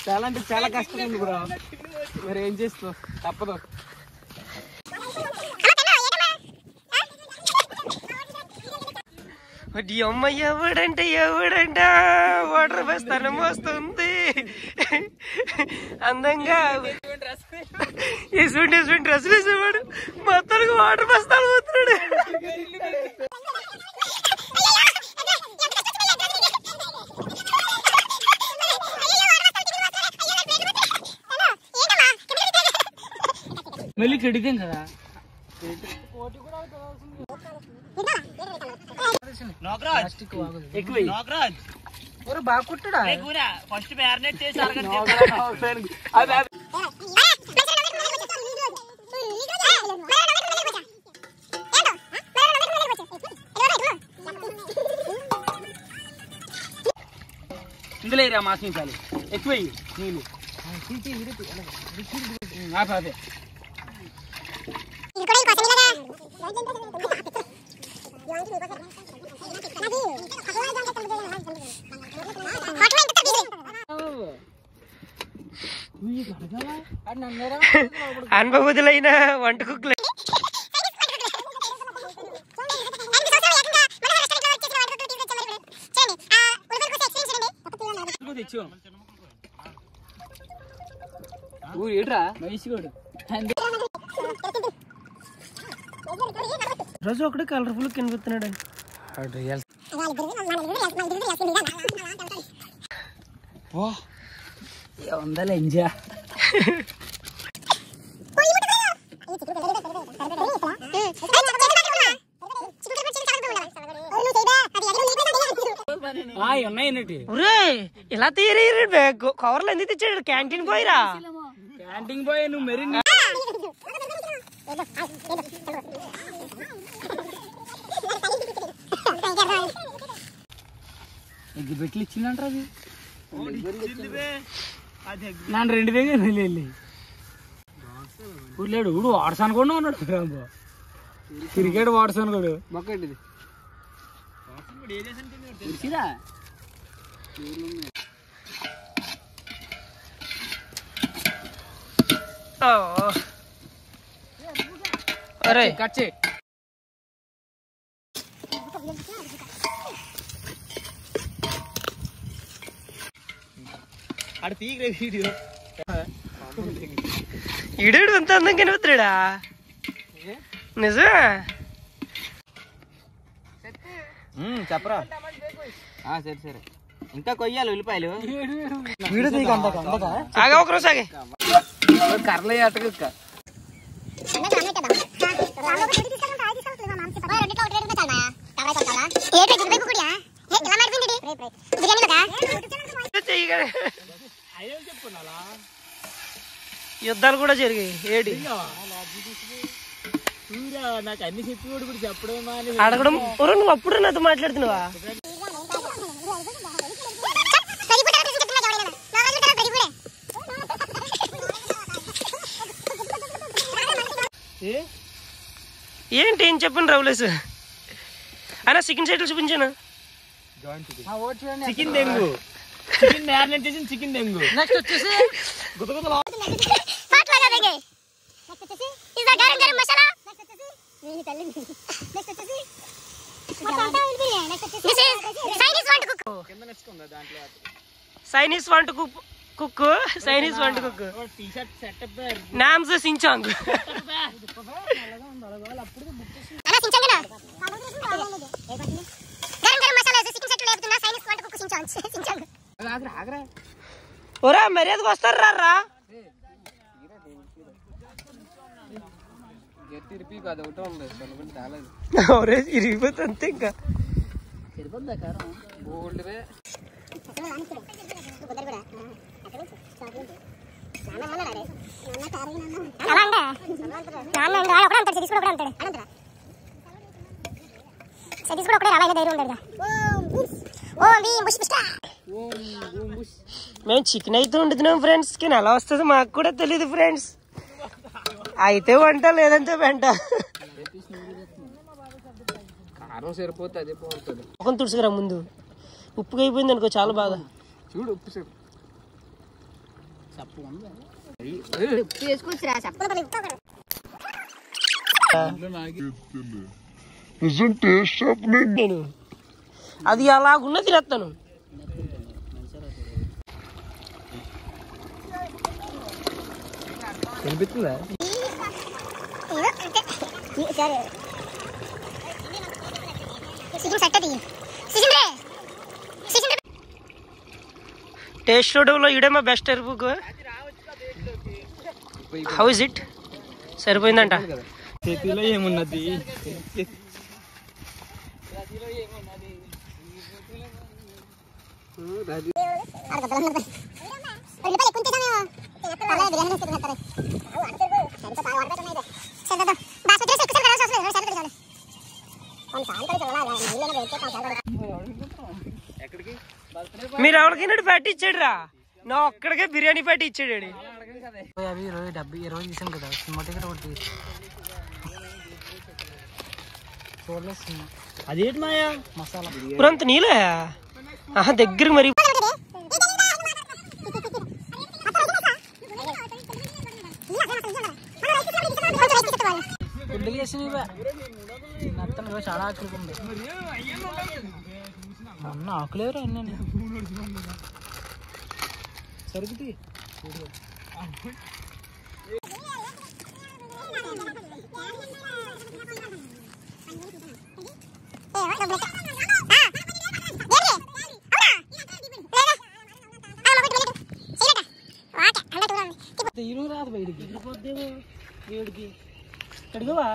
చాలా అంటే చాలా కష్టం ఉంది బ్రో. మరి ఏం చేస్తావు, తప్పదు. అమ్మ ఎవడంట వాటర్ బస్తానం వస్తుంది అందంగా ఎటువంటి డ్రెస్సులు వేసేవాడు మొత్తానికి వాటర్ బస్తాలు పోతున్నాడు. మళ్ళీ చెడిగాం కదా. బాగా కుట్టడా ఫస్ట్ మ్యారినేట్ చేసి ఇందులో రా మాసించాలి, ఎక్కువ నీళ్ళు. అదే అనుభవతులైన వంట కుక్కలు ఏట్రా మహిషిగోడు రోజు ఒకటి కలర్ఫుల్ కనిపిస్తున్నాడు. ఉందాలే ఎంజా ఉన్నాయన్నట్టు. ఇలా తీరే కవర్లు ఎందుకు తెచ్చాడు? క్యాంటీన్ పోయిరా. క్యాంటీన్ పోయి నువ్వు మెరీ ఎగ్గి పెట్లు ఇచ్చిందంటారా అది నన్ను 2 దగ్గర వెళ్ళి ఊర్లేడు ఊడు వాడసాను కూడా ఉన్నాడు. రాంబో క్రికెట్ వాడసాను కూడా మొక్కటిది అరే కట్ చేయి. ఇడు అంత అందం కనిపిస్తున్నాడా? నిజమే. చెప్పరా. సరే సరే ఇంకా కొయ్యాలి ఉల్లిపాయలు. ఆగా ఒక రోజు ఆగే కర్రలు అట్టక యుద్ధాలు కూడా జరిగాయి. ఏడి నాకు అన్ని చెప్పి కూడా చెప్పడం అడగడం. నువ్వు అప్పుడు నాతో మాట్లాడుతున్నావా? ఏంటి ఏం చెప్పండి రౌలేస్ అయినా చికెన్ సైట్లు చూపించాను. చికెన్ దెంగు, చికెన్ మ్యారినేట్ చేసిన చికెన్ దెంగు. నెక్స్ట్ వచ్చేసి చైనీస్ వంట కుక్ చైనీస్ వంట కుక్ నామ్స్ సించాంగ్. ఒరా మర్యాదకు వస్తారు రా. ఇరిగిపోతుంది అంతే. ఇంకా మేము చికెన్ అయితే వండుతున్నాం ఫ్రెండ్స్. చికెన్ ఎలా వస్తుందో మాకు కూడా తెలియదు ఫ్రెండ్స్. అయితే వంట లేదంటే వెంట. కారం సరిపోతే అదే బాగుంటుంది. ముఖం తుడుచుకురా ముందు. ఉప్పుగా అయిపోయింది అనుకో చాలా బాగా. చూడు ఉప్పు సరి నేను అది అలాగున్న తినేస్తాను. వినిపిస్తుందా? టేస్ట్ చూడలో ఇడేమో best book. How is it? సరిపోయిందంట. చేతిలో ఏమున్నది? మీరు ఎవరికైనా ప్యాట్ ఇచ్చాడు రా, నా ఒక్కడికే బిర్యానీ ప్యాట్ ఇచ్చాడు. 20 తీసాను కదా సినిమా టికెట్ ఒకటి చూడలేదు సినిమా. అదేంటి మాయా మసాలా పురంత నీలే దగ్గర మరి. చాలా ఆకులు మొన్న ఆకులేరు అన్నీ సరుగుతి. తీరు రాదు బయటికి వేడికి కడిగవా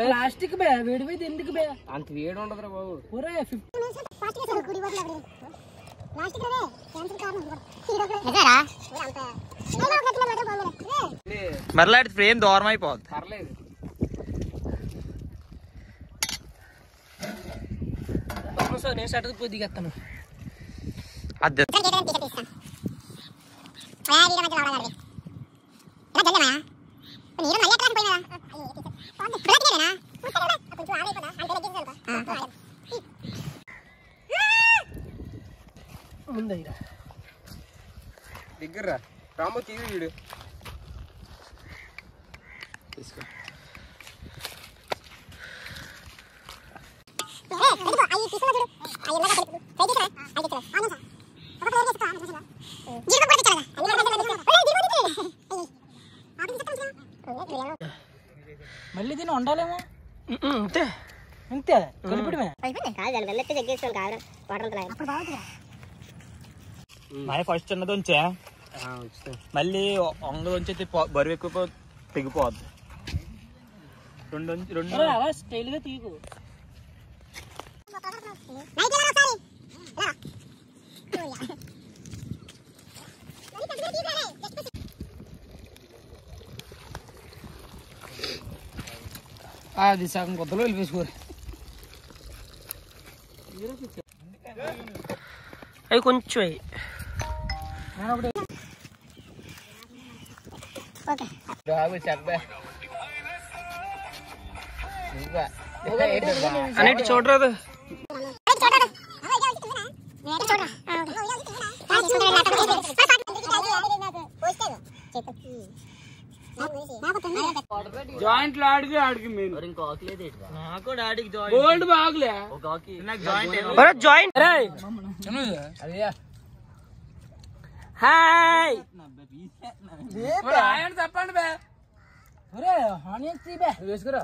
ప్లాస్టిక్ బే వేడి పోయి ఎందుకు బే అంత వేడి ఉండదురా బాబు. ఒరే మరలాంటి ఫ్రేమ్ దూరం అయిపోద్ది. పర్లేదు నేను షర్ట్ పోయి దిగేస్తాను. అది దగ్గర రాము తీరు వీడు తీసుకో. మళ్ళీ దీన్ని వండాలేమో. అంతే అంతే కలిపిడమే. మరి ఫస్ట్ చిన్నది ఉంచా, మళ్ళీ వంగది ఉంచి బరువు ఎక్కువ తెగిపోద్ది. రెండు అలా స్టైల్ గా తీగు. అది సగం కొత్తలో వెళ్ళిపోసుకోరు. అవి కొంచెం అవి అన్నిటి చూడరాదు. జాయింట్ లో ఆడికి ఆడికి మీరు నాకు డాడీకి గోల్డ్ బాగులే జాయింట్. హాయ్ చెప్పండి బే. ఆనియన్స్ వేసుకురా.